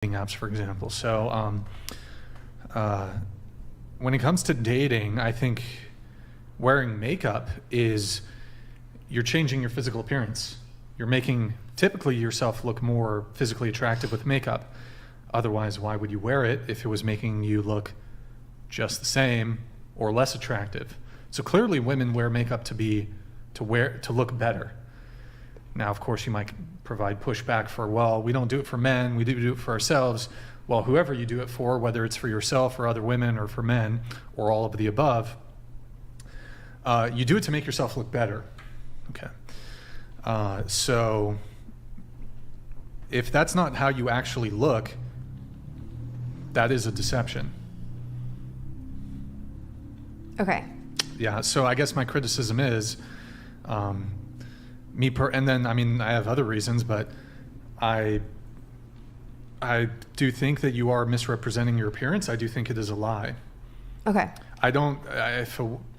dating apps, for example. So when it comes to dating, I think wearing makeup is you're changing your physical appearance. You're making typically yourself look more physically attractive with makeup. Otherwise, why would you wear it if it was making you look just the same or less attractive? So clearly women wear makeup to look better. Now, of course, you might provide pushback for, well, we don't do it for men, we do it for ourselves. Well, whoever you do it for, whether it's for yourself or other women or for men or all of the above, you do it to make yourself look better. Okay. So if that's not how you actually look, that is a deception. Okay. Yeah, so I guess my criticism is, and then, I mean, I have other reasons, but I do think that you are misrepresenting your appearance. I do think it is a lie. Okay.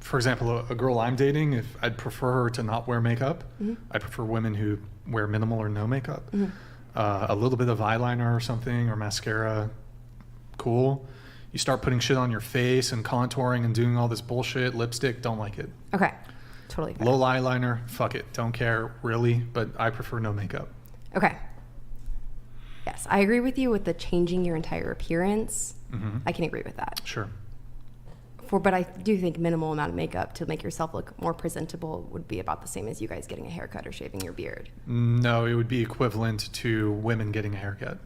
For example, a girl I'm dating, if I'd prefer her to not wear makeup. Mm-hmm. I prefer women who wear minimal or no makeup. Mm-hmm. A little bit of eyeliner or something, or mascara, cool. You start putting shit on your face and contouring and doing all this bullshit, lipstick, don't like it. Okay. Totally fair. Low eyeliner, fuck it, don't care really, but I prefer no makeup. Okay. Yes, I agree with you with the changing your entire appearance. Mm-hmm. I can agree with that. Sure. But I do think minimal amount of makeup to make yourself look more presentable would be about the same as you guys getting a haircut or shaving your beard. No, it would be equivalent to women getting a haircut.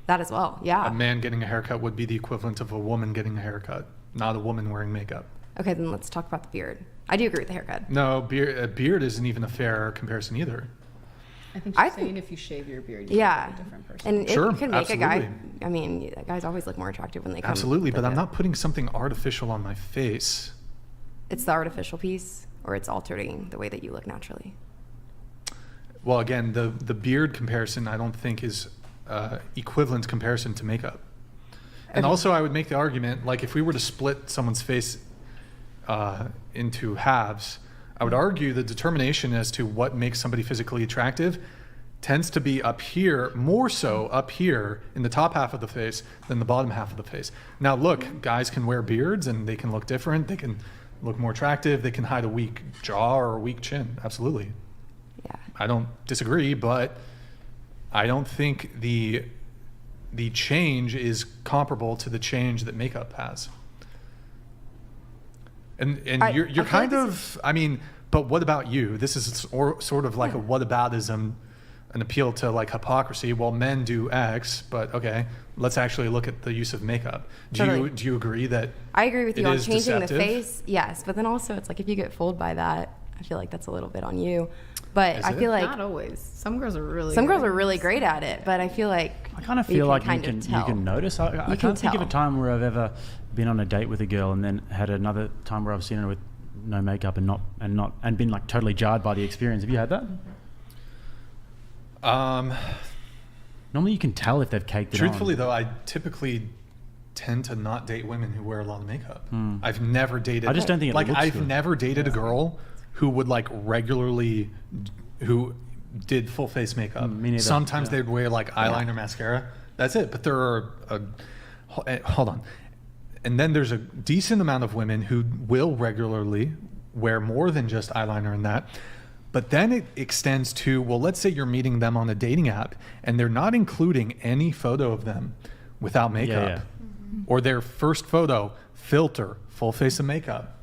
That as well, yeah. A man getting a haircut would be the equivalent of a woman getting a haircut, not a woman wearing makeup. Okay, then let's talk about the beard. I do agree with the haircut. No, beard isn't even a fair comparison either. I think she's saying if you shave your beard, you look like a different person. And Sure, it could make absolutely. a guy, I mean, guys always look more attractive when they come. Absolutely, but with I'm it. not putting something artificial on my face. It's the artificial piece, or it's altering the way that you look naturally. Well, again, the beard comparison I don't think is equivalent comparison to makeup. And Okay. also I would make the argument, like if we were to split someone's face into halves, I would argue the determination as to what makes somebody physically attractive tends to be up here, more so up here in the top half of the face than the bottom half of the face. Now look, guys can wear beards and they can look different, they can look more attractive, they can hide a weak jaw or a weak chin, absolutely. Yeah. I don't disagree, but I don't think the change is comparable to the change that makeup has. And you're kind of, I mean, but what about you? This is sort of like a whataboutism, an appeal to like hypocrisy. Well, men do X, but okay, let's actually look at the use of makeup. Do you agree that I agree with you it on is changing deceptive? the face, yes, but then also it's like if you get fooled by that, I feel like that's a little bit on you. But Is I it? feel like Not always. Some girls are really great at it, but I feel like I kind of feel like you can tell. notice. I You can't think of a tell. time where I've ever been on a date with a girl and then had another time where I've seen her with no makeup and been like totally jarred by the experience. Have you had that? Normally you can tell if they've caked it Truthfully, on. though, I typically tend to not date women who wear a lot of makeup. I've never dated. I just don't think it like looks I've good. never dated a girl who would like regularly, who did full face makeup. Me neither, Sometimes yeah. they'd wear like eyeliner, mascara. That's it. But there are hold on, and then there's a decent amount of women who will regularly wear more than just eyeliner and that. But then it extends to, well, let's say you're meeting them on a dating app and they're not including any photo of them without makeup. yeah. Or their first photo, filter, full face of makeup.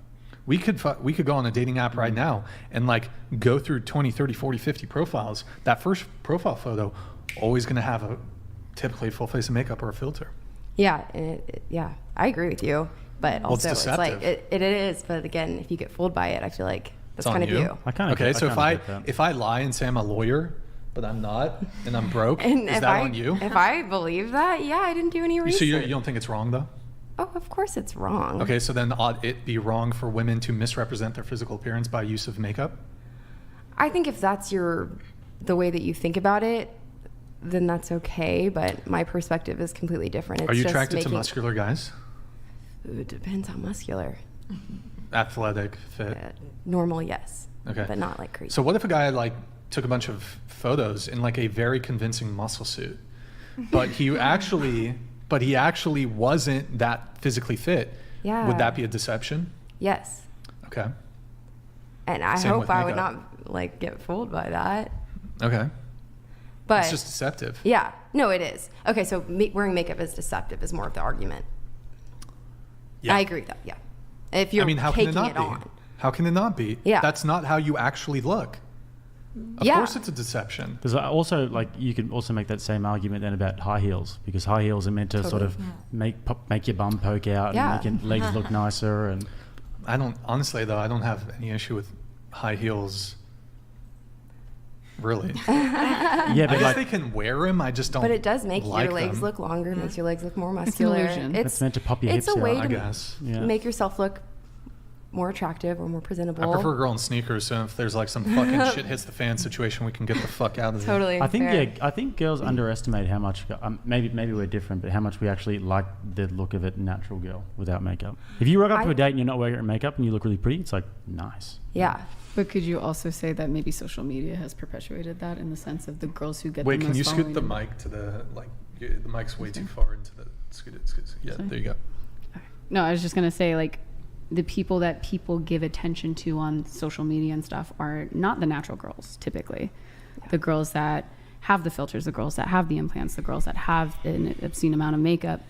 We could go on a dating app right now and like go through 20, 30, 40, 50 profiles. That first profile photo always going to have a typically full face of makeup or a filter. Yeah, yeah, I agree with you. But Well, it's also it's like deceptive. it is. But again, if you get fooled by it, I feel like that's It's on kind of you. you. I kind of Okay, so get that. if I lie and say I'm a lawyer, but I'm not, and I'm broke, And is if that on you? If I believe that, yeah, I didn't do any research. So you don't think it's wrong though? Oh, of course it's wrong. Okay, so then ought it be wrong for women to misrepresent their physical appearance by use of makeup? I think if that's the way that you think about it, then that's okay. But my perspective is completely different. It's Are you just attracted to making- muscular guys? It depends how muscular. Athletic, fit. Normal, yes. Okay. But not like crazy. So what if a guy like took a bunch of photos in like a very convincing muscle suit, but he actually wasn't that physically fit. Yeah. Would that be a deception? Yes. Okay. And I Same hope with I would makeup. not like get fooled by that. Okay. But It's just deceptive. yeah, no, it is. Okay, so wearing makeup is deceptive is more of the argument. Yeah. I agree with that. Yeah. If you're how can taking it not it be? on. How can it not be? Yeah. That's not how you actually look. Of Yeah. course it's a deception. Because also, like, you can also make that same argument then about high heels, because high heels are meant to sort of make your bum poke out Yeah. and make your legs look nicer. And I don't have any issue with high heels. Really. yeah, I but guess like, they can wear them. I just don't. But it does make like your legs them. look longer, makes your legs look more an muscular. illusion. it's meant to pop your it's hips a way out. I to guess. Yeah. make yourself look more attractive or more presentable. I prefer a girl in sneakers. So if there's like some fucking shit hits the fan situation, we can get the fuck out of there. Totally. I think fair. I think girls underestimate how much. Maybe we're different, but how much we actually like the look of a natural girl without makeup. If you rock up to I- a date and you're not wearing makeup and you look really pretty, it's like nice. Yeah. But could you also say that maybe social media has perpetuated that in the sense of the girls who get Wait, the can most you scoot following the and- mic to the the mic's way too far into the scoot it. Yeah, Sorry? there you go. No, I was just gonna say, like, the people that people give attention to on social media and stuff are not the natural girls typically. The girls that have the filters, the girls that have the implants, the girls that have an obscene amount of makeup.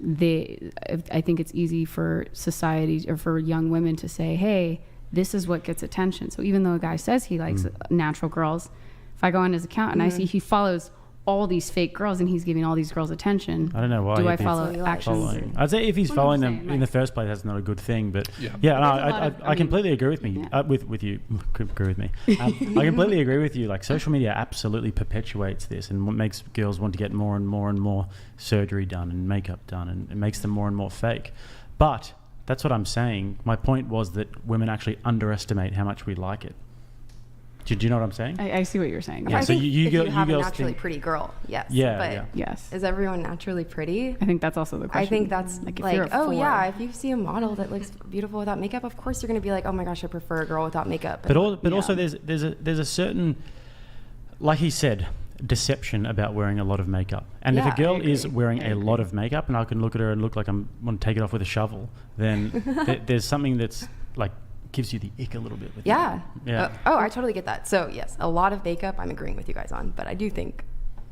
I think it's easy for society or for young women to say, hey, this is what gets attention. So even though a guy says he likes natural girls, if I go on his account and I see he follows all these fake girls and he's giving all these girls attention, I don't know why. do he'd I be follow That's what he likes. actions? following? I'd say if he's Well, I'm following saying, them in like- the first place, that's not a good thing. But Yeah. yeah, no, There's a lot of- I completely agree with me. Yeah. With you, agree with me. I completely agree with you. Like, social media absolutely perpetuates this, and what makes girls want to get more and more and more surgery done and makeup done, and it makes them more and more fake. But that's what I'm saying. My point was that women actually underestimate how much we like it. Do you know what I'm saying? I see what you're saying. Yeah, I so think you if go- you you have a girls naturally think- pretty girl, yes. Yeah, But yeah. Yes. is everyone naturally pretty? I think that's also the question. I think that's like, like, if you're a oh four- yeah, if you see a model that looks beautiful without makeup, of course you're gonna be like, oh my gosh, I prefer a girl without makeup. But also Yeah. there's a certain, like he said, deception about wearing a lot of makeup. And Yeah, if a girl I is agree. wearing I a lot of makeup and I can look at her and look like I want to take it off with a shovel, then there's something that's like gives you the ick a little bit. With yeah. that. Yeah. Oh, I totally get that. So yes, a lot of makeup I'm agreeing with you guys on, but I do think.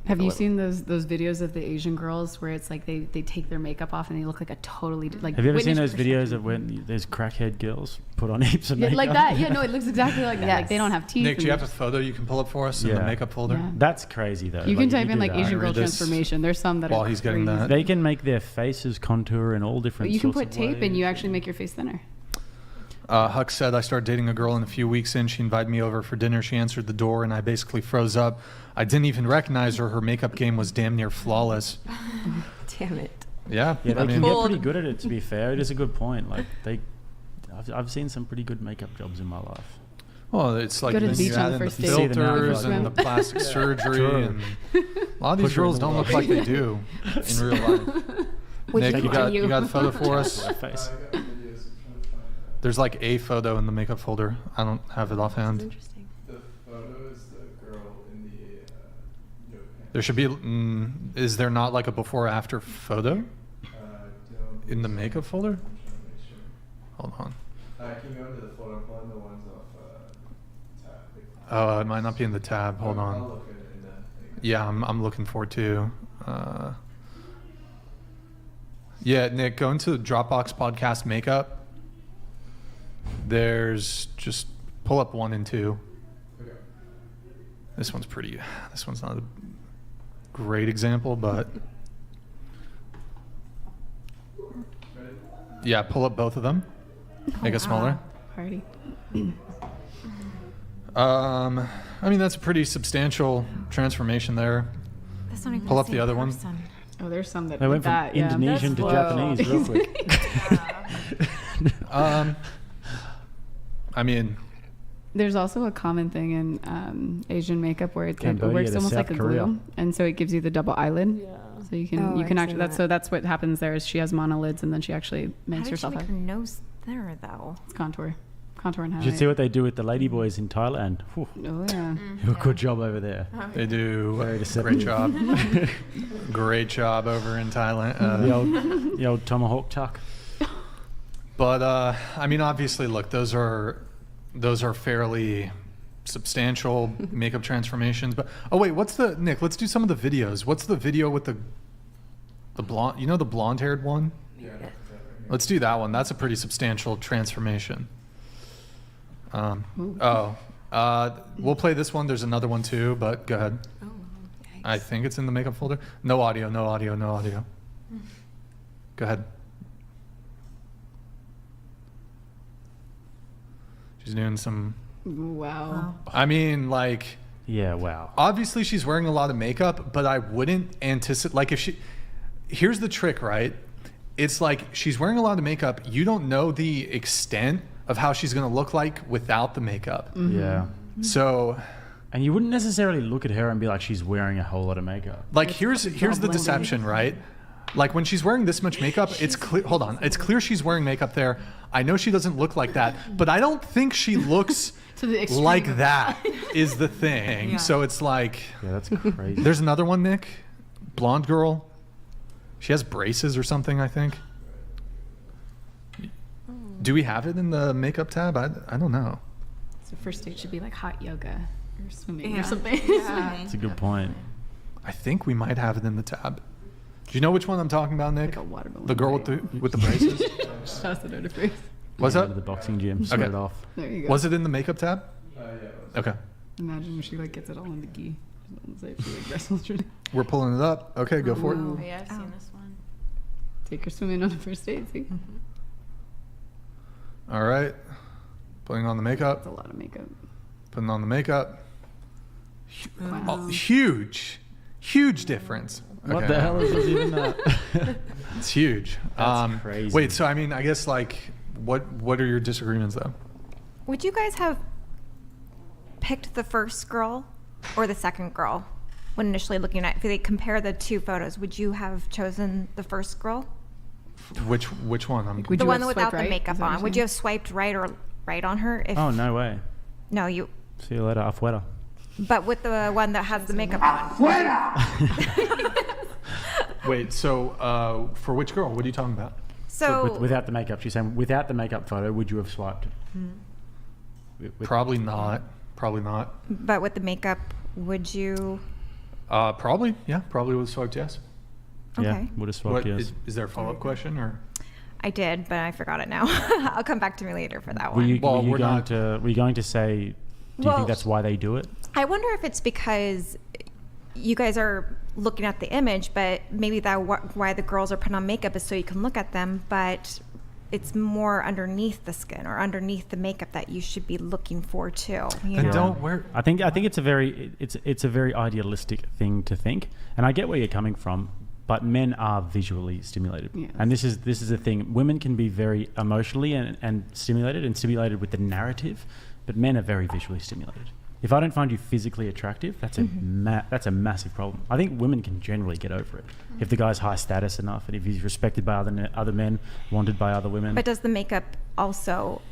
Have a you little- seen those videos of the Asian girls where it's like they take their makeup off and they look like a totally like. Have you ever seen witness those videos protection. of when there's crackhead girls put on heaps of Yeah, makeup? like that? Yeah, no, it looks exactly like that. Like Yes. they don't have teeth. Nick, do and you have a photo you can pull up for us in the Yeah. makeup folder? Yeah. That's crazy though. You can type do in like that. Asian girl Read this transformation. There's some that while are he's getting crazy. that. They can make their faces contour in all different. You can sorts put of tape and you ways. actually make your face thinner. Huck said, I started dating a girl, and a few weeks in, she invited me over for dinner. She answered the door, and I basically froze up. I didn't even recognize her. Her makeup game was damn near flawless. Damn it. Yeah, Yeah, they I can mean, get pretty good at it. To be fair, it is a good point. Like I've seen some pretty good makeup jobs in my life. well, it's like Go to the then you beach on add the in the first date. See them out, filters like- and the plastic surgery, True. and a lot of these Push her in girls the don't look water. like they do in real life. Would Nick, you got you? a photo for us? My face. There's like a photo in the makeup folder. I don't have it offhand. Interesting. The photo is the girl in the yoga pants. There should be. Is there not like a before after photo Don't in the makeup folder? I'm trying to make sure. Hold on. Can you go to the photo? I'm pulling the ones off tab. Oh, it might not be in the tab. Hold I'll on. look at it in the thing. Yeah, I'm looking for it too. Yeah, Nick, go into Dropbox podcast makeup. There's just pull up 1 and 2. Okay. This one's pretty. This one's not a great example, but Ready? yeah, pull up both of them. Make it smaller. Party. I mean, that's a pretty substantial transformation there. That's not even Pull the up the same other one. person. Oh, there's some that They went from that, yeah. Indonesian to That's Japanese whoa. real quick. I mean, There's also a common thing in Asian makeup where it Cambodia works to almost South like a Korea. glue, and so it gives you the double eyelid. Yeah. So you can Oh, you can I've actually seen that. that's what happens there is she has monolids and then she actually How makes did you herself make have her nose thinner though? it's contour. Contour and You highlight. should see what they do with the ladyboys in Thailand. Whew, Oh yeah. do a good job over there. They do Very great deceptive. job. Great job over in Thailand. The old tomahawk tuck. But I mean, obviously, look, those are fairly substantial makeup transformations. But oh wait, Nick? Let's do some of the videos. What's the video with the blonde? You know, the blonde-haired one. Yeah. Let's do that one. That's a pretty substantial transformation. We'll play this one. There's another one too, but go ahead. Oh, I think it's in the makeup folder. No audio. No audio. No audio. Go ahead. She's doing some. Wow. I mean, like, Yeah, wow. obviously she's wearing a lot of makeup, but I wouldn't anticipate, like, if she, here's the trick, right? It's like she's wearing a lot of makeup. You don't know the extent of how she's going to look like without the makeup. Yeah. So, And you wouldn't necessarily look at her and be like, she's wearing a whole lot of makeup. like, It's here's all the blended. deception, right? Like, when she's wearing this much makeup, it's clear. Hold on, it's clear she's wearing makeup there. I know she doesn't look like that, but I don't think she looks To the extreme. like that. Is the thing. Yeah. So it's like, Yeah, that's crazy. there's another one, Nick. Blonde girl. She has braces or something, I think. Do we have it in the makeup tab? I don't know. So first date should be like hot yoga or swimming Yeah. or something. That's a good point. I think we might have it in the tab. Do you know which one I'm talking about, Nick? Like a watermelon. The girl with the braces? Toss it out of face. Was Go that? to the boxing gym, sweat Okay. it off. There you go. Was it in the makeup tab? Yeah. Okay. Imagine when she like gets it all in the gi. It's like she like wrestles through. We're pulling it up. Okay, go for it. Oh, yeah, I've seen this one. Take her swimming on the first date. See, All right. Putting on the makeup. that's a lot of makeup. Putting on the makeup. Wow. Oh, huge difference. What Okay. the hell is this even that? It's huge. That's crazy. Wait, so I mean, I guess like, what are your disagreements though? Would you guys have picked the first girl or the second girl when initially looking at, if they compare the two photos, would you have chosen the first girl? Which one? I'm Would The you one have without swiped the right? makeup Is that what on. you're Would you saying? have swiped right or right on her? If, Oh, no way. No, you, See you later, afuera. but with the one that has the makeup on. Wait, so for which girl? What are you talking about? So, Without the makeup, she's saying, without the makeup photo, would you have swiped? With- Probably not. Probably not. but with the makeup, would you? Probably, yeah. Probably would have swiped yes. Yeah, Okay. would have swiped yes. Is there a follow-up question or? I did, but I forgot it now. I'll come back to me later for that Were one. you, Well, were you we're going not- to say, do you Well- think that's why they do it? I wonder if it's because you guys are looking at the image, but maybe why the girls are putting on makeup is so you can look at them, but it's more underneath the skin or underneath the makeup that you should be looking for too. You And know? don't wear. I think it's a very idealistic thing to think, and I get where you're coming from. But men are visually stimulated, Yes. and this is the thing. Women can be very emotionally and stimulated with the narrative, but men are very visually stimulated. If I don't find you physically attractive, that's a massive problem. I think women can generally get over it if the guy's high status enough, and if he's respected by other men, wanted by other women. But does the makeup also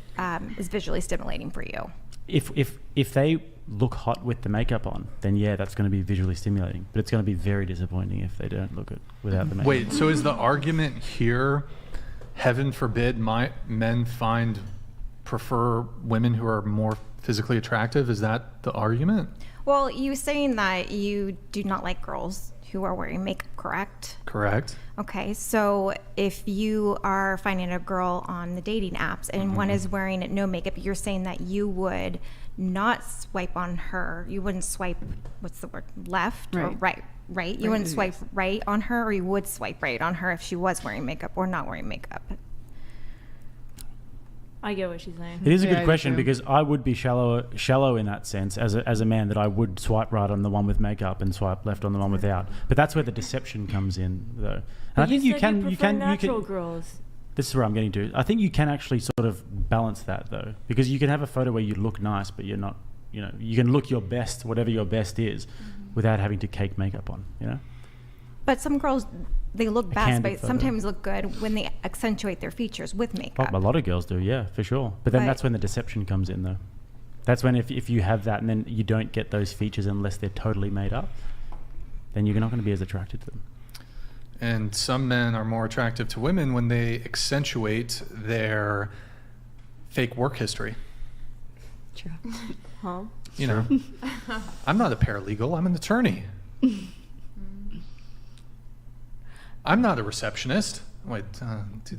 is visually stimulating for you? If they look hot with the makeup on, then yeah, that's going to be visually stimulating. But it's going to be very disappointing if they don't look it without the makeup. Wait, so is the argument here, heaven forbid, men prefer women who are more physically attractive? Is that the argument? Well, you saying that you do not like girls who are wearing makeup, correct? Correct. Okay, so if you are finding a girl on the dating apps and one is wearing no makeup, you're saying that you would not swipe on her. You wouldn't swipe, what's the word, left or Right. right? You wouldn't swipe right on her, or you would swipe right on her if she was wearing makeup or not wearing makeup. I get what she's saying. It is a Yeah, I good do question too. because I would be shallow in that sense as a man, that I would swipe right on the one with makeup and swipe left on the one without. But that's where the deception comes in, though. And I think you can natural girls. This is where I'm getting to. I think you can actually sort of balance that, though, because you can have a photo where you look nice, but you're not. You can look your best, whatever your best is, without having to cake makeup on. But some girls, they look A best, candid but photo. sometimes look good when they accentuate their features with Oh, makeup. a lot of girls do, yeah, for sure. But then But- that's when the deception comes in, though. That's when if you have that and then you don't get those features unless they're totally made up, then you're not going to be as attracted to them. And some men are more attractive to women when they accentuate their fake work history. True. Huh? You know, I'm not a paralegal, I'm an attorney. I'm not a receptionist. Wait,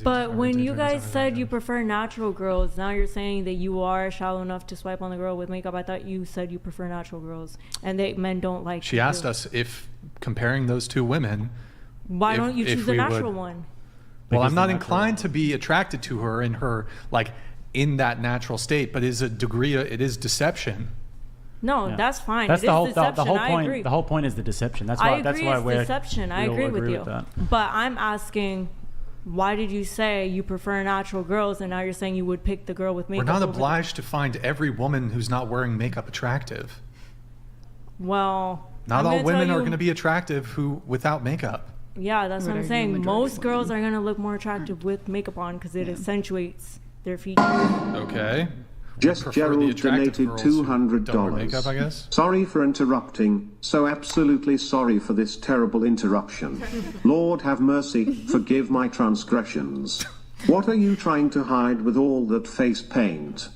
But when you guys said you prefer natural girls, now you're saying that you are shallow enough to swipe on the girl with makeup. I thought you said you prefer natural girls and that men don't like. She asked us if comparing those two women, Why if- don't you if choose the we would- natural one? well, Because I'm the not natural inclined one. to be attracted to her in her, like, in that natural state, but is a degree, it is deception. No, Yeah. that's fine. That's It the is whole deception. the whole I point. agree. The whole point is the deception. That's I why. agree That's why it's we're deception. I we all agree with you. that. But I'm asking, why did you say you prefer natural girls, and now you're saying you would pick the girl with We're makeup? not over the- obliged to find every woman who's not wearing makeup attractive. Well, Not I'm all gonna tell women are you- going to be attractive who without makeup. Yeah, that's Would what I'm argue saying. majority Most of girls women. are gonna look more attractive with makeup on because it accentuates their features. Okay. Jess Prefer the Gerald attractive donated girls who $200. don't wear makeup, I guess. Sorry for interrupting. So absolutely sorry for this terrible interruption. Lord have mercy, forgive my transgressions. What are you trying to hide with all that face paint?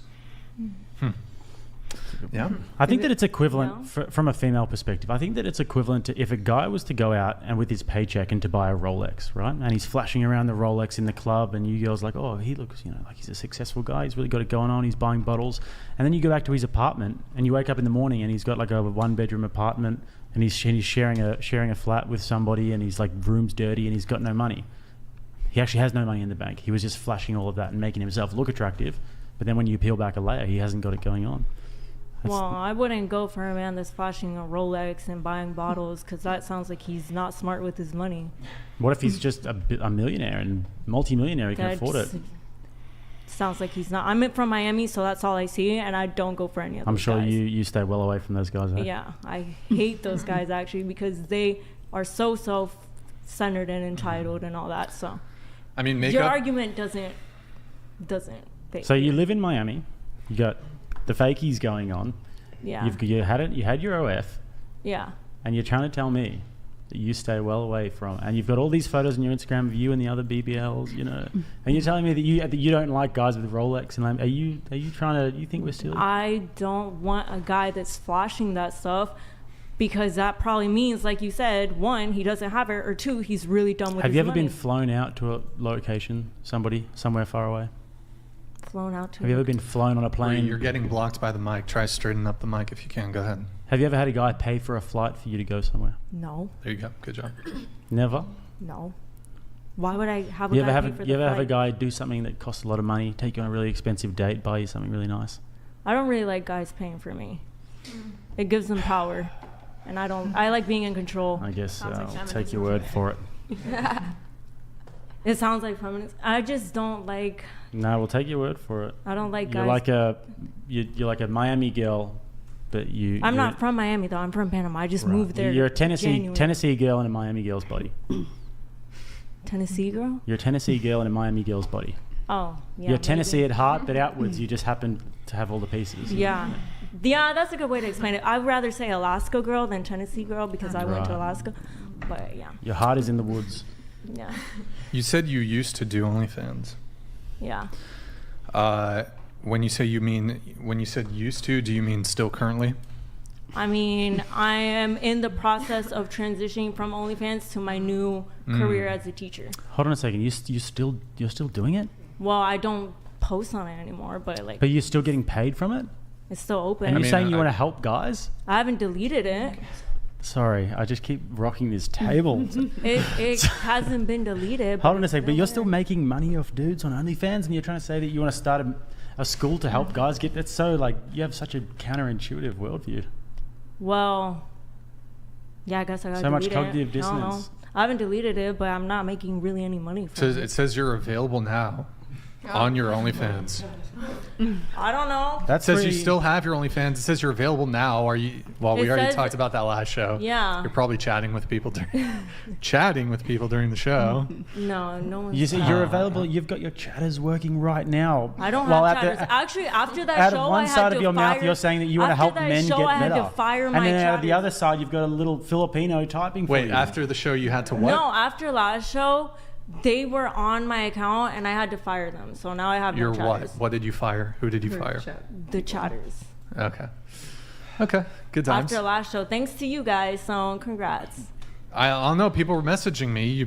Yeah. I think that it's equivalent No. from a female perspective. I think that it's equivalent to if a guy was to go out and with his paycheck and to buy a Rolex, right? And he's flashing around the Rolex in the club, and you girls like, oh, he looks, like he's a successful guy. He's really got it going on. He's buying bottles, and then you go back to his apartment, and you wake up in the morning, and he's got like a 1-bedroom apartment, and he's sharing a flat with somebody, and he's like room's dirty, and he's got no money. He actually has no money in the bank. He was just flashing all of that and making himself look attractive, but then when you peel back a layer, he hasn't got it going on. That's- Well, I wouldn't go for a man that's flashing a Rolex and buying bottles because that sounds like he's not smart with his money. What if he's just a millionaire and multi-millionaire? He can That afford it. just sounds like he's not. I'm from Miami, so that's all I see, and I don't go for any of those I'm sure guys. you stay well away from those guys. Eh? Yeah, I hate those guys actually because they are so self-centered and entitled and all that. So I mean, your makeup. argument doesn't fit. So you live in Miami. You got the fakies going on. Yeah. You had your OF, Yeah. and you're trying to tell me that you stay well away from. And you've got all these photos on your Instagram of you and the other BBLs, and you're telling me that you don't like guys with Rolex. And are you trying to? You think we're silly? I don't want a guy that's flashing that stuff because that probably means, like you said, one, he doesn't have it, or two, he's really dumb with Have his you ever money. been flown out to a location, somewhere far away? Flown out to? Have you ever been flown on a Where plane? you're getting blocked by the mic. Try straighten up the mic if you can. Go ahead. Have you ever had a guy pay for a flight for you to go somewhere? No, There you go. Good job. Never. no. Why would I have a You guy ever pay have for you the ever have a flight? guy do something that costs a lot of money, take you on a really expensive date, buy you something really nice? I don't really like guys paying for me. It gives them power, and I don't. I like being in control. I guess Sounds like I'll take your word for it. It sounds like feminist. I just don't like. No, we'll take your word for it. I don't like You're guys. you're like a Miami girl, but I'm you're- not from Miami though. I'm from Panama. I just right. moved there. You're a January. Tennessee girl in a Miami girl's body. Tennessee girl. You're a Tennessee girl in a Miami girl's body. Oh, yeah. You're Tennessee maybe. at heart, but outwards you just happen to have all the pieces. Yeah. Yeah, that's a good way to explain it. I'd rather say Alaska girl than Tennessee girl because I went to Right. Alaska. But yeah. Your heart is in the woods. Yeah. You said you used to do OnlyFans. Yeah. When you said used to, do you mean still currently? I mean, I am in the process of transitioning from OnlyFans to my new career as a teacher. Hold on a second. You're still doing it, Well, I don't post on it anymore, but like but you're still getting paid from it. it's still open. And I you're mean, saying you I- want to help guys? I haven't deleted it. Sorry, I just keep rocking this table. It hasn't been deleted. Hold but on a it's second, but still you're still there. making money off dudes on OnlyFans, and you're trying to say that you want to start a school to help guys get. That's so like you have such a counterintuitive worldview. Well, yeah, I guess I got So much delete cognitive it. I don't know. dissonance. I haven't deleted it, but I'm not making really any money from It it. says you're available now. on your OnlyFans. I don't know. That's It says pretty- you still have your OnlyFans. It says you're available now. Are you? Well, we It already says- talked about that last show. Yeah. You're probably chatting with people during the show. No one's. You say you're available. You've got your chatters working right now. I don't While have at the- chatters. Actually, after that out show, of one I had side to of your fire, mouth, you're saying that you want to after help that men show, get I had better. to fire and my then out of the chatters. other side, you've got a little Filipino typing for Wait, you. after the show, you had to what? No, after last show, they were on my account and I had to fire them. So now I have Your no chatters. what? What did you fire? Who did you fire? The chatters. Okay. Okay. Good times. After last show, thanks to you guys. So congrats. I don't know. People were messaging me.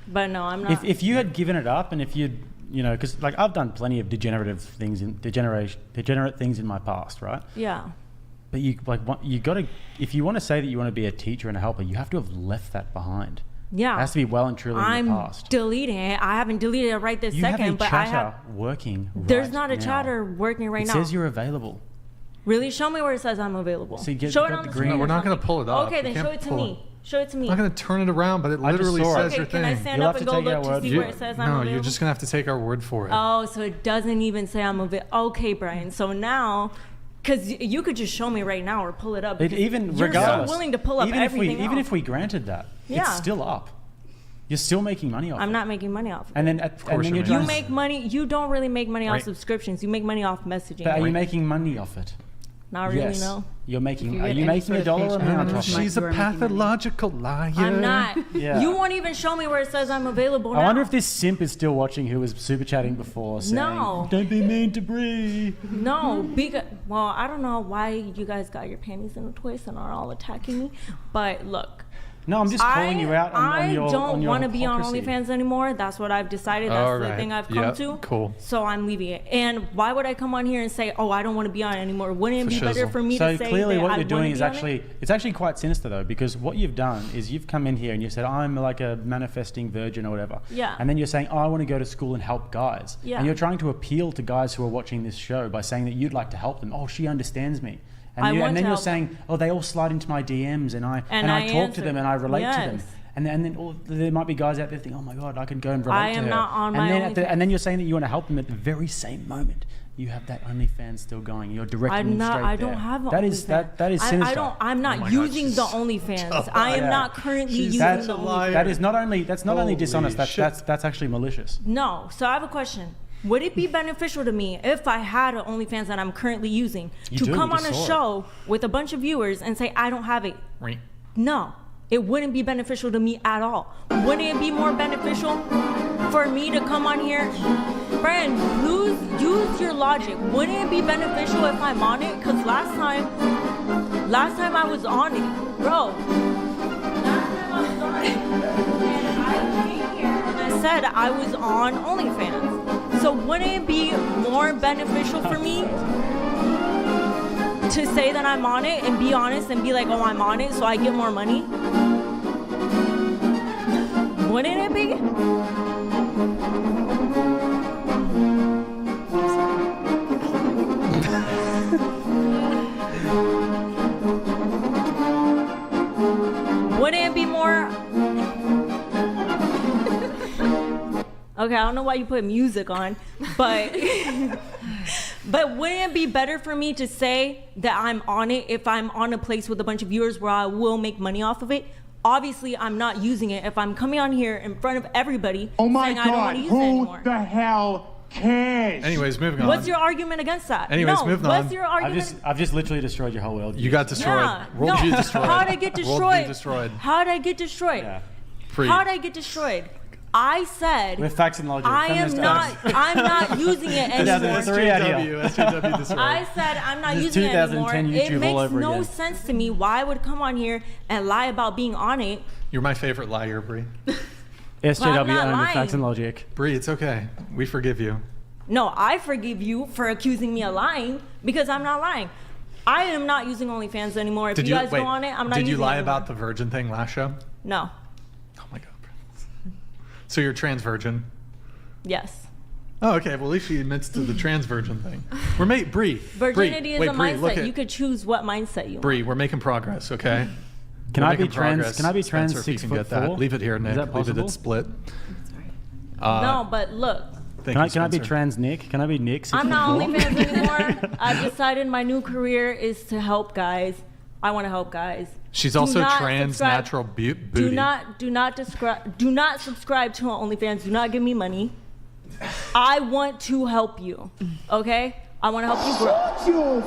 But no, I'm not. If you had given it up, and if you'd, because like I've done plenty of degenerate things in my past, right? yeah. But you got to, if you want to say that you want to be a teacher and a helper, you have to have left that behind. Yeah. It has to be well and truly in I'm the past. deleting it. I haven't deleted it right this You second, have a but chatter I have. working. There's right not a now. chatter working right it now. says you're available. Really? Show me where it says I'm available. So you get- show you it got on the the green- screen. No, we're or not going to something. pull it up. Okay, We then can't show it to pull me. Show it to me. I'm not going to turn it around, but it I just literally saw it. says Okay, your can I thing. stand You'll up have and to go take our look to word see for where it. it says I'm No, available? you're just going to have to take our word for it. Oh, so it doesn't even say I'm available. Okay, Brian. So now, because you could just show me right now or pull it up. It because even you're regardless, so willing to pull up even everything even else. if we granted that, Yeah. it's still up. You're still making money off I'm it. not making money off of And it. then course you're you're trying You to- make money. You don't really make money off Right. subscriptions. You make money off messaging. But are you Right? making money off it? Not really, yes. no. You're making. If you Are get you any making sort a of dollar paycheck, amount you off might- it? She's a you are making money. pathological liar. I'm not. Yeah. You won't even show me where it says I'm available now. I wonder if this simp is still watching who was super chatting before saying, No. "Don't be mean to Bree." No, because well, I don't know why you guys got your panties in a twist and are all attacking me, but look, No, I'm just calling you out on your I don't want to be on OnlyFans anymore. That's what I've decided. That's All the right. thing I've come Yep, to. cool. So I'm leaving it. And why would I come on here and say, "Oh, I don't want to be on it anymore"? Wouldn't it be For better shizzle. for me So to say clearly, that what I you're doing wanna is be on it? it's actually quite sinister though, because what you've done is you've come in here and you said, "I'm like a manifesting virgin" or whatever. Yeah. And then you're saying, "Oh, I want to go to school and help guys." Yeah. And you're trying to appeal to guys who are watching this show by saying that you'd like to help them. Oh, she understands me. I want and then to you're help saying, "Oh, they all slide into my DMs and I And I talk to answer. them and I relate to them." Yes. And then there might be guys out there thinking, "Oh my God, I can go and relate I to am her." not on and my then OnlyFans. and then you're saying that you want to help them at the very same moment. You have that OnlyFans still going. You're directing I'm them not. straight I don't there. have an That is OnlyFans. that is I sinister. don't. I'm not Oh my God, using she's the so OnlyFans. I am Yeah. not currently She's using That's the a liar. OnlyFans. That is not only only Holy dishonest. shit. That's actually malicious. No. So I have a question. Would it be beneficial to me if I had an OnlyFans that I'm currently using You to do, come we on a just saw it. show with a bunch of viewers and say I don't have it? Right. No. It wouldn't be beneficial to me at all. Wouldn't it be more beneficial for me to come on here? Brian, use your logic. Wouldn't it be beneficial if I'm on it? Because last time I was on it, bro. Last time I was on it, and I came here and I said I was on OnlyFans. So wouldn't it be more beneficial for me to say that I'm on it and be honest and be like, oh, I'm on it, so I get more money? Wouldn't it be? Wouldn't it be more? Okay, I don't know why you put music on, but but wouldn't it be better for me to say that I'm on it if I'm on a place with a bunch of viewers where I will make money off of it? Obviously, I'm not using it if I'm coming on here in front of everybody saying I don't want to use it anymore. hell cares? Anyways, moving on. What's your argument against that? Anyways, no, moving what's on. your I've argument? just literally destroyed your whole world. You got destroyed. Yeah, no. Worldview destroyed. How'd I get destroyed? Worldview destroyed. How'd I get destroyed? Yeah. Free. How'd I get destroyed? I said With facts and logic. I am feminist not. facts. I'm not using it anymore. 2003 out here. SJW destroyed. I said I'm not This is using it anymore. 2010 It YouTube all makes over no again. sense to me why I would come on here and lie about being on it. You're my favorite liar, Bree. SJW not only lying. facts and logic. Bree, it's okay. We forgive you. No, I forgive you for accusing me of lying because I'm not lying. I am not using OnlyFans anymore. If you guys go on it, I'm not Did using you lie it about anymore. the virgin thing last show? No. Oh my God. So you're trans virgin. Yes. Oh, okay. Well, at least she admits to the trans virgin thing. We're Bree. Virginity Bree, is a Bree, look mindset. at- You could choose what mindset you want. Bree, we're making progress, okay? Can We're I be making trans? progress. Can I be trans Spencer, if you 6 can foot get that. four? Leave it here, Nick. Is that Leave it possible? at split. No, but look, Thank Can you, I be Spencer. trans Nick? Can I be Nick? I'm not OnlyFans anymore. I've decided my new career is to help guys. I want to help guys. She's Do also not trans subscribe- natural booty. Do not subscribe to OnlyFans. Do not give me money. I want to help you. Okay? I want to help you grow.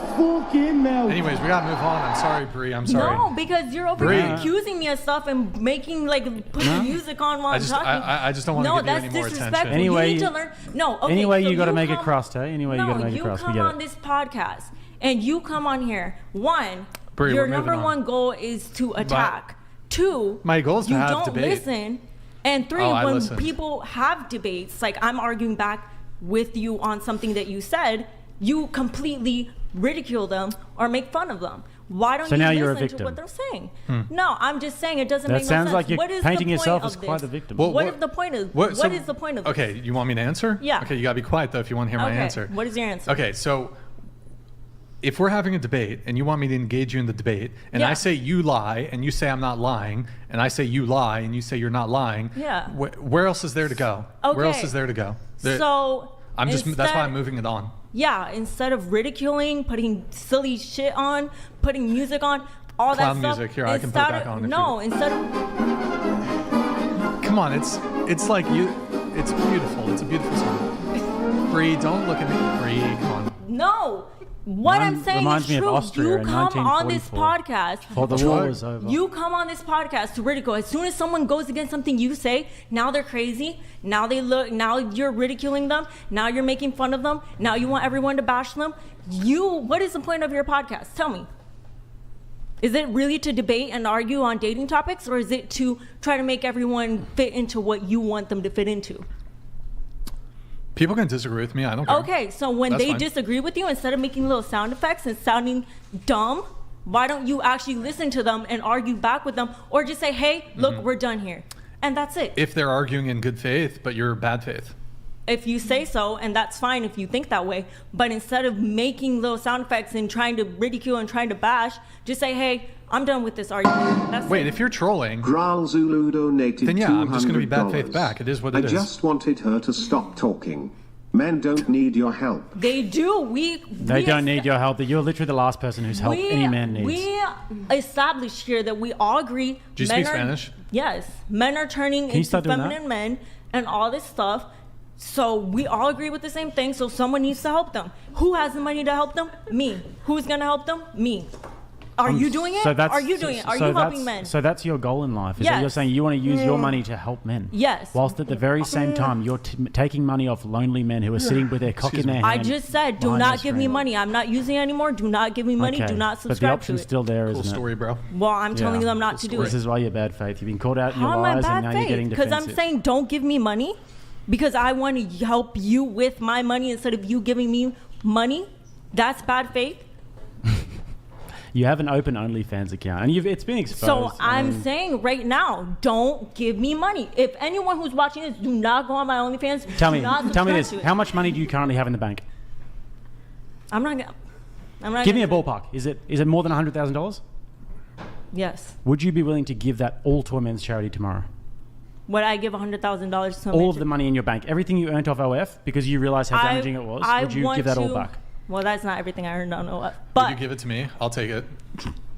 Anyways, we gotta move on. I'm sorry, Bree. I'm sorry. No, because you're over Bree. here accusing me of stuff and making putting music on while I I'm just, talking. I just don't want to No, give you that's any more disrespectful. attention. Anyway, you need to learn. No, okay. Anyway, so you got to make it come- crust, hey? Anyway, you got to make it crust. We you get come on it. this podcast and you come on here. One, Bree, your we're moving number on. one goal is to attack. Two, My goal is to you have don't debate. listen. And three, Oh, I when listened. people have debates, like I'm arguing back with you on something that you said, you completely ridicule them or make fun of them. Why don't So you now listen you're a to victim. what they're saying? No, I'm just saying it doesn't That make no sounds sense. like you're What is painting the point yourself of as quite this? a victim. Well, What is the point of what what so- is the point of this? Okay, you want me to answer? Yeah. Okay, you gotta be quiet though if you want to hear my Okay, answer. what is your answer? Okay, so if we're having a debate and you want me to engage you in the debate, and Yeah. I say you lie and you say I'm not lying, and I say you lie and you say you're not lying, Yeah. where else is there to go? Where else Okay. is there to go? There- So that's why instead- I'm moving it on. Yeah, instead of ridiculing, putting silly shit on, putting music on, all Clown that stuff. music. Here, I can put it instead back of- on if No, instead of Come on, it's like you. It's beautiful. It's a beautiful song. Bree, don't look at me. Bree, come on. no. What I'm saying reminds is me of true. Austria You in come on this 1944. podcast. Before the war was over. You come on this podcast to ridicule. As soon as someone goes against something you say, now they're crazy. Now they look. Now you're ridiculing them. Now you're making fun of them. Now you want everyone to bash them. What is the point of your podcast? Tell me. Is it really to debate and argue on dating topics, or is it to try to make everyone fit into what you want them to fit into? People can disagree with me. I don't care. Okay, so when That's they fine. disagree with you, instead of making little sound effects and sounding dumb, why don't you actually listen to them and argue back with them, or just say, "Hey, look, Mm-hmm. we're done here," and that's it. If they're arguing in good faith, but you're bad faith. If you say so, and that's fine if you think that way, but instead of making little sound effects and trying to ridicule and trying to bash, just say, "Hey, I'm done with this argument." That's Wait, it. if you're trolling, Graal Zulu donated Then yeah, I'm just gonna be bad $200. faith back. It is what I it is. just wanted her to stop talking. Men don't need your help. They do. They don't need your help. You're literally the last person whose help any man needs. We established here that we all agree. Do you speak Spanish? Yes, men are turning you into start doing that? feminine men and all this stuff. So we all agree with the same thing. So someone needs to help them. Who has the money to help them? Me. Who's gonna help them? Me. Are you doing it? Are you doing it? Are you helping men? So that's your goal in life. Is that you're Yes. saying you want to use your money to help men. Yes. Whilst at the very same time, you're taking money off lonely men who are sitting with their cock in their hand. I just said, do behind not their give me screen. money. I'm not using it anymore. Do not give me money. Okay, Do not But the subscribe to option's it. still there, cool isn't story, it? bro. Well, I'm telling Yeah. them not to do This it. is why you're bad faith. You've been called out in your How am I lies, and bad now you're getting faith? Because defensive. I'm saying don't give me money because I want to help you with my money instead of you giving me money. That's bad faith. You have an open OnlyFans account, and it's been exposed. So I I'm mean, saying right now, don't give me money. If anyone who's watching this, do not go on my OnlyFans. tell Do me not this: subscribe to it. how much money do you currently have in the bank? I'm not gonna. I'm not. Give me a gonna- ballpark. Is it more than $100,000? Yes. Would you be willing to give that all to a men's charity tomorrow? Would I give $100,000 to All of the money in your bank, everything you earned off OF, because you realize how damaging it was. Would you give that all back? Well, that's not everything I earned on OF. Would But you give it to me? I'll take it.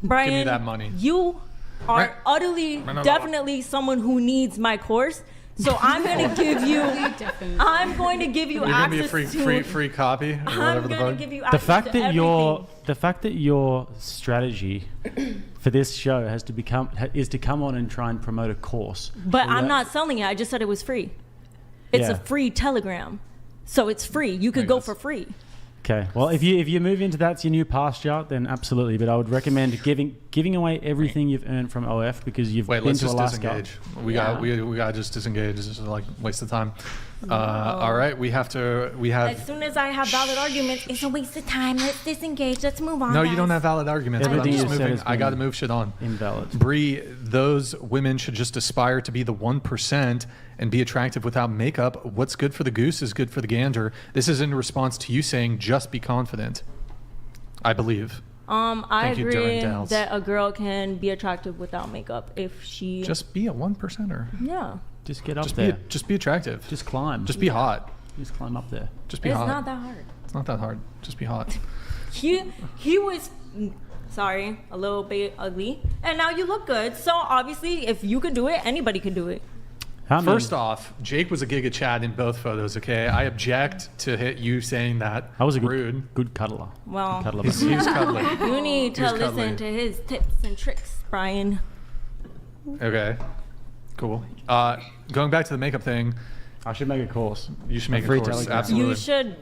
Brian, Give me that money. You are Right. utterly, no. definitely someone who needs my course. So I'm going to give you. I'm going to give you You're gonna be a access free copy or I'm whatever the going fuck. to give you The access fact to that everything. your strategy for this show is to come on and try and promote a course. But Well, I'm that- not selling it. I just said it was free. It's Yeah. a free Telegram, so it's free. You could I go guess. for free. Okay. Well, if you move into that's your new pasture, then absolutely. But I would recommend giving away everything you've earned from OF because you've Wait, been let's to just Alaska. disengage. We Yeah. got we got to just disengage. This is like a waste of time. All right, we have. As soon as I have valid arguments, it's a waste of time. Let's disengage. Let's move on. No, you don't guys. have valid arguments. But I'm Everything just you said moving. has I got to been move shit on. Invalid. Bree, those women should just aspire to be the 1% and be attractive without makeup. What's good for the goose is good for the gander. This is in response to you saying just be confident. I believe. I Thank you, agree Durandals. that a girl can be attractive without makeup if she. Just be a 1%er. yeah. Just get up Just there. be attractive. Just climb. Just be hot. You just climb up there. Just be It's hot. not that hard. It's not that hard. Just be hot. He was, sorry, a little bit ugly, and now you look good. So obviously, if you can do it, anybody can do it. How many- First off, Jake was a Giga Chad in both photos, okay? I object to you saying that. I was a rude. good cuddler. Well, Good cuddler. He was cuddly. You need He was to cuddly. listen to his tips and tricks, Brian. Okay. Cool. Going back to the makeup thing, I should make a course. you should make a free course. Telegram. Absolutely. You should.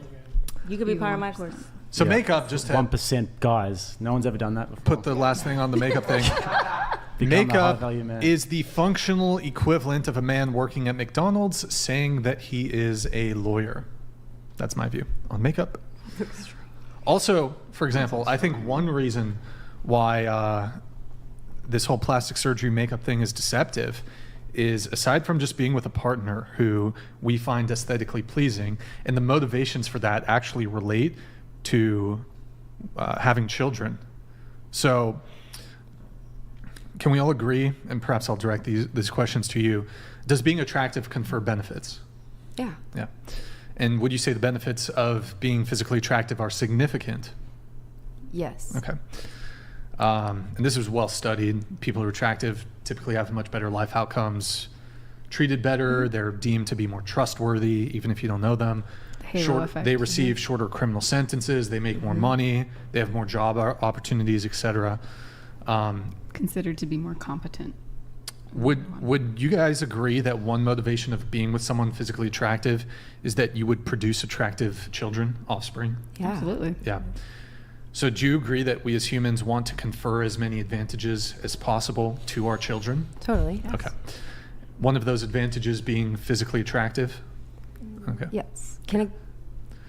You could be part of my course. So Yeah. makeup, just to 1% guys. No one's ever done that before. put the last thing on the makeup thing. Become a Makeup high-value man. is the functional equivalent of a man working at McDonald's saying that he is a lawyer. That's my view on makeup. Also, for example, I think one reason why this whole plastic surgery makeup thing is deceptive is, aside from just being with a partner who we find aesthetically pleasing, and the motivations for that actually relate to having children. So can we all agree, and perhaps I'll direct these questions to you, does being attractive confer benefits? Yeah. Yeah. And would you say the benefits of being physically attractive are significant? Yes. Okay. And this was well studied. People who are attractive typically have much better life outcomes, treated better, they're deemed to be more trustworthy, even if you don't know them. Halo effect. They receive shorter criminal sentences, they make more money, they have more job opportunities, etc. Considered to be more competent. Would you guys agree that one motivation of being with someone physically attractive is that you would produce attractive children, offspring? Yeah. Absolutely. Yeah. So do you agree that we as humans want to confer as many advantages as possible to our children? Totally. Yes. Okay. One of those advantages being physically attractive? Okay. Yes. Can a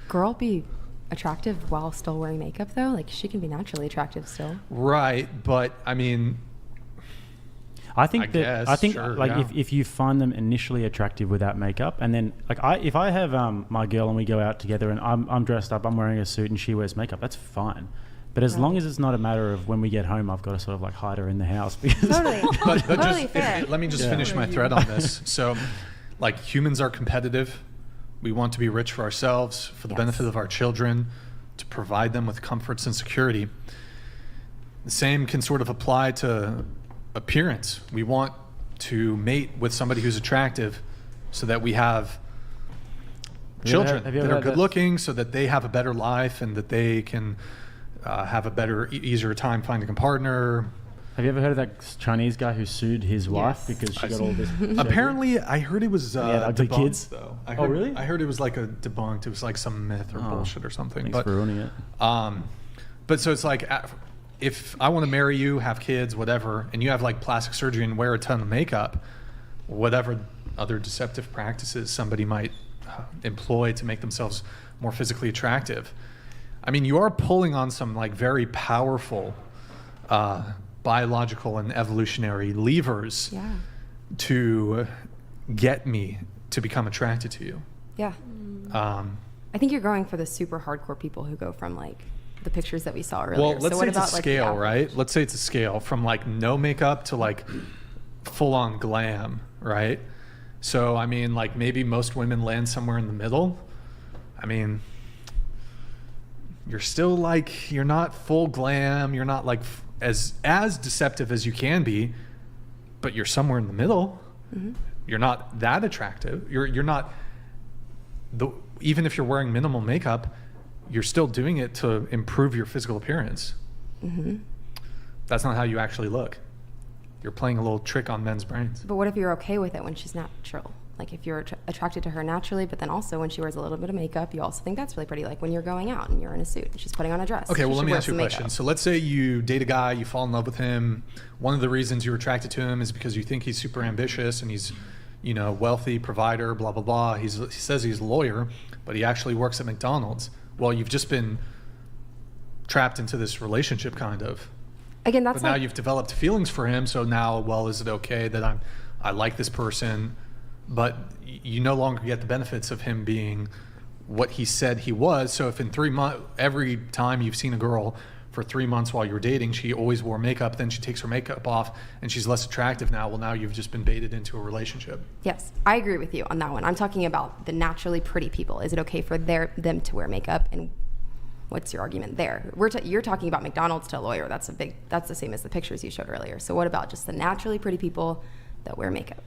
girl be attractive while still wearing makeup though? Like she can be naturally attractive still. Right, but I mean, I think I that guess, sure, like yeah. if you find them initially attractive without makeup, and then like if I have my girl and we go out together and I'm dressed up, I'm wearing a suit and she wears makeup, that's fine. But as long as it's not a matter of when we get home, I've got to sort of like hide her in the house because Totally. but Totally just fair. let me just Yeah. finish my thread on this. So, like, humans are competitive. We want to be rich for ourselves, for the Yes. benefit of our children, to provide them with comforts and security. The same can sort of apply to appearance. We want to mate with somebody who's attractive so that we have Have you ever children heard- have you ever that are heard that- good looking, so that they have a better life and that they can have a better, easier time finding a partner. have you ever heard of that Chinese guy who sued his wife Yes. because she I've got all this? Apparently, I heard it was Yeah, ugly debunked, kids. though. Oh, I heard, really? I heard it was like a debunked. It was like some myth or Oh, bullshit or something. Thanks But for ruining it. but so it's like, if I want to marry you, have kids, whatever, and you have like plastic surgery and wear a ton of makeup, whatever other deceptive practices somebody might employ to make themselves more physically attractive, I mean, you are pulling on some like very powerful biological and evolutionary levers Yeah. to get me to become attracted to you. Yeah. I think you're going for the super hardcore people who go from like the pictures that we saw earlier. Well, let's so say what it's a about, like, the scale, average? right? Let's say it's a scale from like no makeup to like full on glam, right? So, I mean, like maybe most women land somewhere in the middle. I mean, you're still like, you're not full glam. You're not like as deceptive as you can be, but you're somewhere in the middle. Mm-hmm. You're not that attractive. You're not even if you're wearing minimal makeup, you're still doing it to improve your physical appearance. Mm-hmm. That's not how you actually look. You're playing a little trick on men's brains. But what if you're okay with it when she's natural? Like if you're attracted to her naturally, but then also when she wears a little bit of makeup, you also think that's really pretty. Like when you're going out and you're in a suit and she's putting on a dress. Okay, she well, let should me wear ask you a some question. makeup. So let's say you date a guy, you fall in love with him. One of the reasons you're attracted to him is because you think he's super ambitious and he's, you know, wealthy, provider, blah, blah, blah. He says he's a lawyer, but he actually works at McDonald's. Well, you've just been trapped into this relationship, kind of. Again, that's But now like, you've developed feelings for him, so now, well, is it okay that I like this person, but you no longer get the benefits of him being what he said he was. So if in 3 months, every time you've seen a girl for 3 months while you were dating, she always wore makeup, then she takes her makeup off and she's less attractive now. Well, now you've just been baited into a relationship. Yes, I agree with you on that one. I'm talking about the naturally pretty people. Is it okay for them to wear makeup? And what's your argument there? You're talking about McDonald's to a lawyer. That's the same as the pictures you showed earlier. So what about just the naturally pretty people that wear makeup?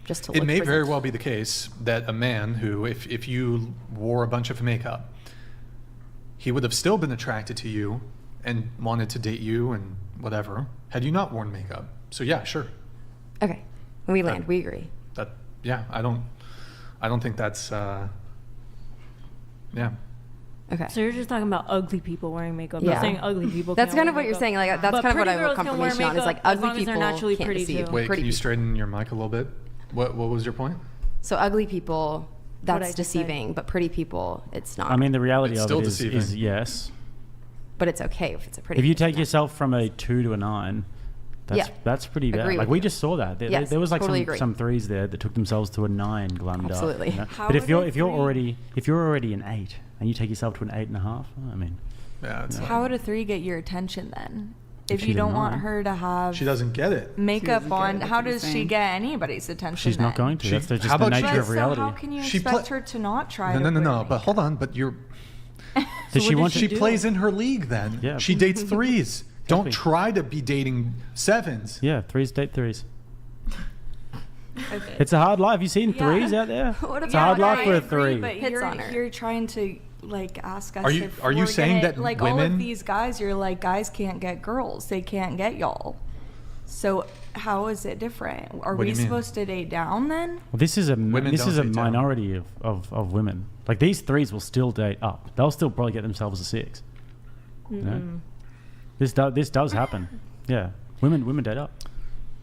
Just to look It may very presentable. well be the case that a man who, if you wore a bunch of makeup, he would have still been attracted to you and wanted to date you and whatever, had you not worn makeup. So yeah, sure. Okay, when we land, we agree. Yeah, I don't think that's, yeah. Okay. So you're just talking about ugly people wearing makeup. Yeah. Not saying ugly people. That's can't kind wear of what you're makeup. saying. Like that's But kind of what pretty I want girls can wear confirmation on. Is like makeup as ugly long as they're people naturally can't pretty, deceive. too. Wait, pretty can you people. straighten your mic a little bit? What was your point? So ugly people, What'd I that's just say? deceiving, but pretty people, it's not. I mean, the reality It's of still it is deceiving. yes. but it's okay if it's a pretty. If you person. take yourself from a 2 to a 9, Yeah. that's pretty bad. Agree Like with we you. just saw that. Yes, There was like totally agree. some 3s there that took themselves to a 9 glummed Absolutely. up. You know? How But are if you're they if you're already an 8 and you take yourself to an 8.5, I mean, Yeah, it's How would a 3 get your attention then? If If you she's a don't want 9. her to have she doesn't get it. makeup doesn't get on, it, that's how what he's does she saying. get anybody's attention? she's not then? going to. She- That's just how the about she- nature But of so reality. how can you She expect pla- her to not try No, to no, no, wear no. But makeup? hold on. But you're. Does she want She to? plays in her league then. Yeah. She dates 3s. Don't Exactly. try to be dating 7s. Yeah, 3s date 3s. Okay. It's a hard life. You seen Yeah. 3s out there? What It's a about hard life I for a agree, 3. But Hits on her. you're trying to like ask us. Are you- if are you we're saying gonna- that like all women- of these guys? You're like guys can't get girls. They can't get y'all. So how is it different? Are What do we you mean? supposed to date down then? Well, this is a Women this don't is a date down. minority of women. Like these 3s will still date up. They'll still probably get themselves a 6. You know? This does happen. Yeah, women date up.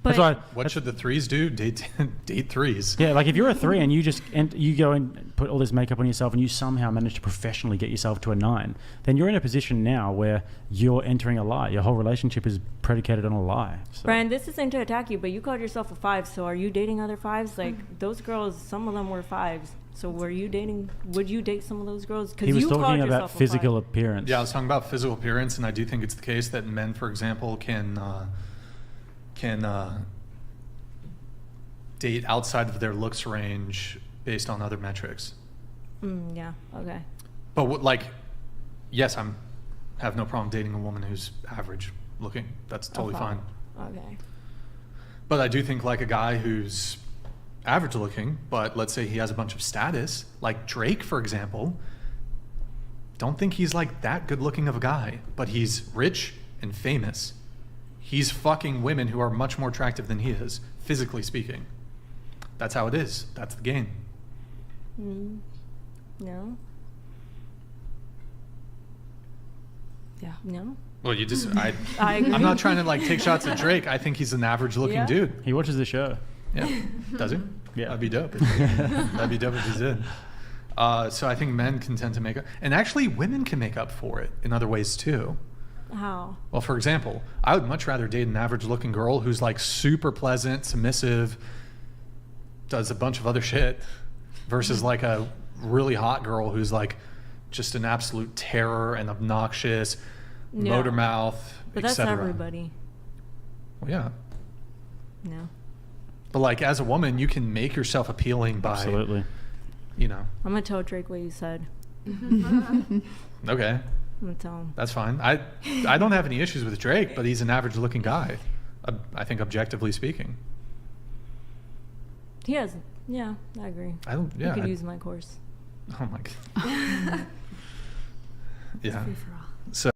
But That's why. What should the 3s do? Date 3s. Yeah, like if you're a 3 and you go and put all this makeup on yourself and you somehow manage to professionally get yourself to a 9, then you're in a position now where you're entering a lie. Your whole relationship is predicated on a lie. So. Brian, this isn't to attack you, but you called yourself a 5. So are you dating other 5s? Like those girls, some of them were 5s. So would you date some of those girls? Because He was you called talking about yourself a physical 5. appearance. Yeah, I was talking about physical appearance, and I do think it's the case that men, for example, can date outside of their looks range based on other metrics. Yeah. Okay. But yes, have no problem dating a woman who's average looking. That's totally Okay. fine. Okay. But I do think like a guy who's average looking, but let's say he has a bunch of status, like Drake, for example, don't think he's like that good looking of a guy, but he's rich and famous. He's fucking women who are much more attractive than he is, physically speaking. That's how it is. That's the game. No. Yeah. No. Well, you just, I agree. I'm not trying to like take shots at Drake. I think he's an average looking Yeah. dude. He watches the show. Yeah. Does he? Yeah. That'd be dope. That'd be dope if he did. So I think men can tend to make up, and actually women can make up for it in other ways too. How? Well, for example, I would much rather date an average looking girl who's like super pleasant, submissive, does a bunch of other shit, versus like a really hot girl who's like just an absolute terror and obnoxious, Yeah. motor mouth, But that's etc. everybody. Well, yeah. No. But like as a woman, you can make yourself appealing by, Absolutely. you know, I'm gonna tell Drake what you said. okay, I'm gonna tell him. that's fine. I don't have any issues with Drake, but he's an average looking guy, I think objectively speaking. He has. Yeah, I agree. I don't, yeah. You could I- use my course. Oh my God. Yeah. Free for all. So